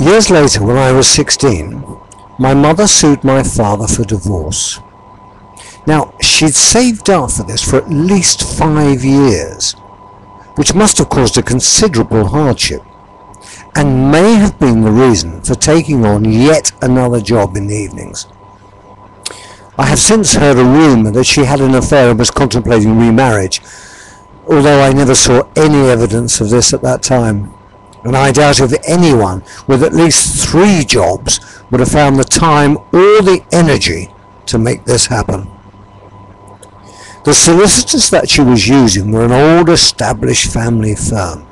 Years later, when I was 16, my mother sued my father for divorce. Now, she'd saved up for this for at least 5 years, which must have caused a considerable hardship, and may have been the reason for taking on yet another job in the evenings. I have since heard a rumour that she had an affair and was contemplating remarriage, although I never saw any evidence of this at that time, and I doubt if anyone with at least 3 jobs would have found the time or the energy to make this happen. The solicitors that she was using were an old established family firm,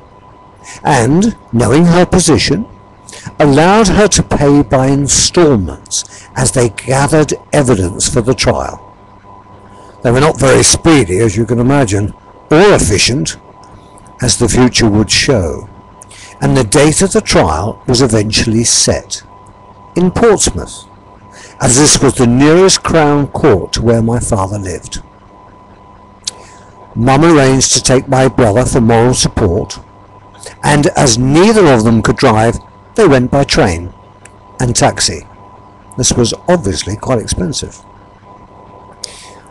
and, knowing her position, allowed her to pay by instalments as they gathered evidence for the trial. They were not very speedy, as you can imagine, or efficient, as the future would show, and the date of the trial was eventually set in Portsmouth, as this was the nearest Crown Court to where my father lived. Mum arranged to take my brother for moral support, and as neither of them could drive, they went by train and taxi. This was obviously quite expensive.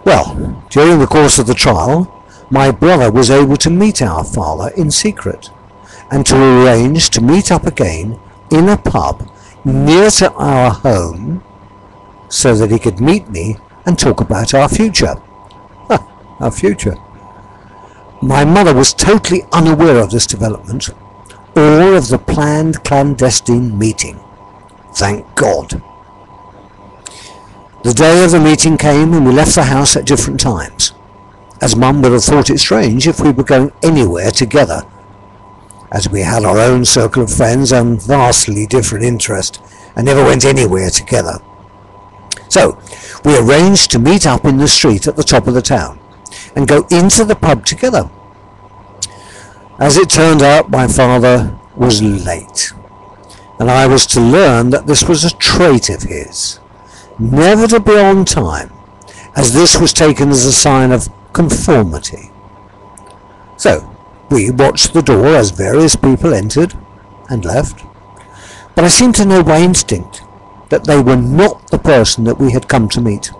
Well, during the course of the trial, my brother was able to meet our father in secret, and to arrange to meet up again in a pub near to our home, so that he could meet me and talk about our future. Our future. My mother was totally unaware of this development, or of the planned clandestine meeting. Thank God. The day of the meeting came and we left the house at different times, as Mum would have thought it strange if we were going anywhere together, as we had our own circle of friends and vastly different interests, and never went anywhere together. So, we arranged to meet up in the street at the top of the town, and go into the pub together. As it turned out, my father was late, and I was to learn that this was a trait of his, never to be on time, as this was taken as a sign of conformity. So, we watched the door as various people entered and left, but I seemed to know by instinct that they were not the person that we had come to meet.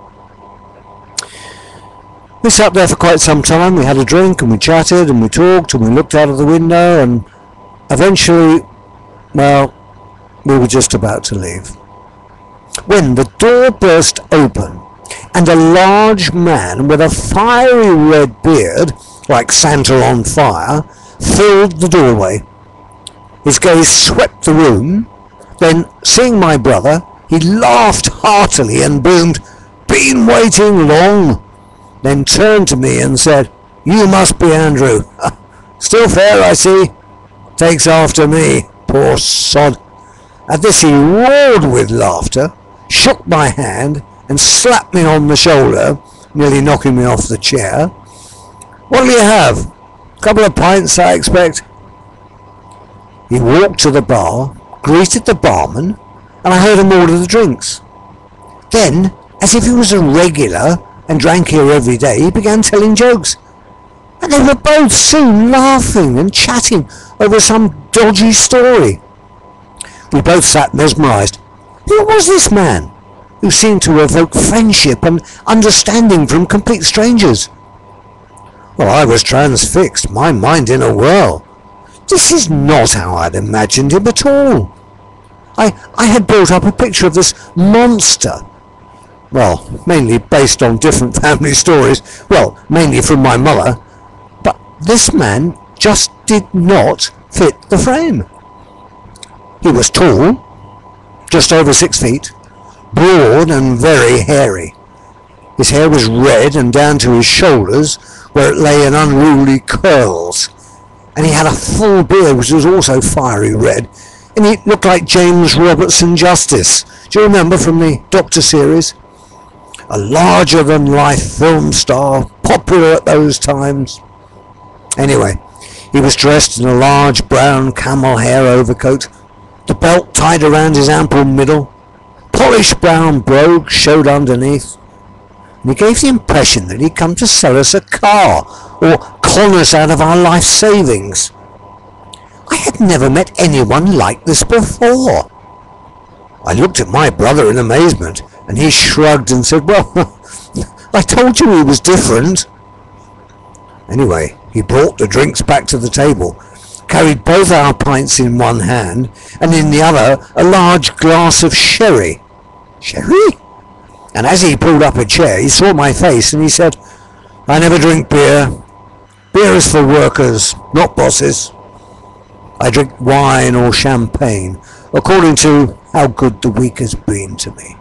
We sat there for quite some time. We had a drink and we chatted and we talked and we looked out of the window, and eventually, well, we were just about to leave, when the door burst open and a large man with a fiery red beard, like Santa on fire, filled the doorway. His gaze swept the room, then, seeing my brother, he laughed heartily and boomed, "Been waiting long?" Then turned to me and said, "You must be Andrew. Still fair, I see. Takes after me, poor sod." At this he roared with laughter, shook my hand, and slapped me on the shoulder, nearly knocking me off the chair. "What'll you have? Couple of pints, I expect." He walked to the bar, greeted the barman, and I heard him order the drinks. Then, as if he was a regular and drank here every day, he began telling jokes, and they were both soon laughing and chatting over some dodgy story. We both sat mesmerised. Who was this man, who seemed to evoke friendship and understanding from complete strangers? Well, I was transfixed, my mind in a whirl. This is not how I'd imagined him at all. I had built up a picture of this monster, well, mainly based on different family stories, well, mainly from my mother, but this man just did not fit the frame. He was tall, just over 6 feet, broad and very hairy. His hair was red and down to his shoulders, where it lay in unruly curls, and he had a full beard which was also fiery red, and he looked like James Robertson Justice. Do you remember from the Doctor series? A larger-than-life film star, popular at those times. Anyway, he was dressed in a large brown camel hair overcoat, the belt tied around his ample middle, polished brown brogue showed underneath, and he gave the impression that he'd come to sell us a car, or con us out of our life savings. I had never met anyone like this before. I looked at my brother in amazement, and he shrugged and said, "Well, I told you he was different." Anyway, he brought the drinks back to the table, carried both our pints in one hand, and in the other a large glass of sherry. Sherry? And as he pulled up a chair, he saw my face and he said, "I never drink beer. Beer is for workers, not bosses. I drink wine or champagne, according to how good the week has been to me."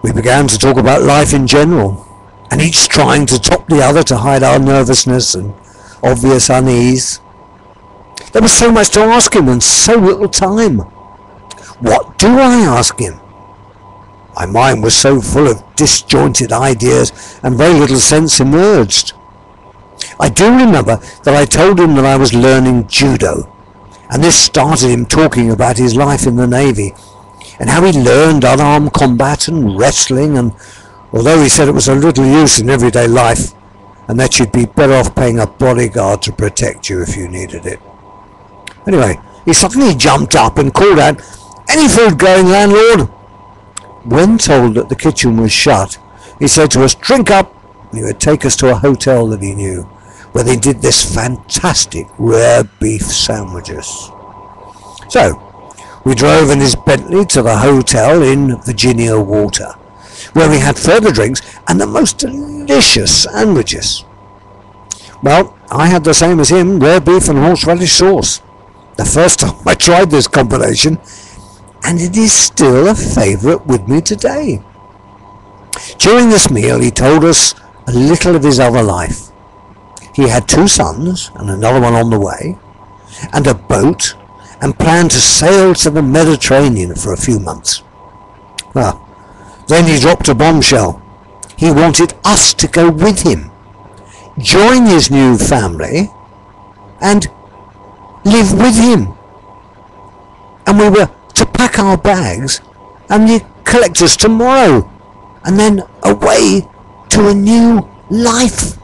We began to talk about life in general, and each trying to top the other to hide our nervousness and obvious unease. There was so much to ask him and so little time. What do I ask him? My mind was so full of disjointed ideas and very little sense emerged. I do remember that I told him that I was learning judo, and this started him talking about his life in the Navy and how he learned unarmed combat and wrestling, and although he said it was a little use in everyday life and that you'd be better off paying a bodyguard to protect you if you needed it. Anyway, he suddenly jumped up and called out, "Any food going, landlord?" When told that the kitchen was shut, he said to us, "Drink up," and he would take us to a hotel that he knew, where they did this fantastic rare beef sandwiches. So, we drove in his Bentley to the hotel in Virginia Water, where we had further drinks and the most delicious sandwiches. Well, I had the same as him, rare beef and horseradish sauce. The first time I tried this combination, and it is still a favourite with me today. During this meal, he told us a little of his other life. He had 2 sons and another one on the way, and a boat, and planned to sail to the Mediterranean for a few months. Well, then he dropped a bombshell. He wanted us to go with him, join his new family, and live with him. And we were to pack our bags and he'd collect us tomorrow, and then away to a new life.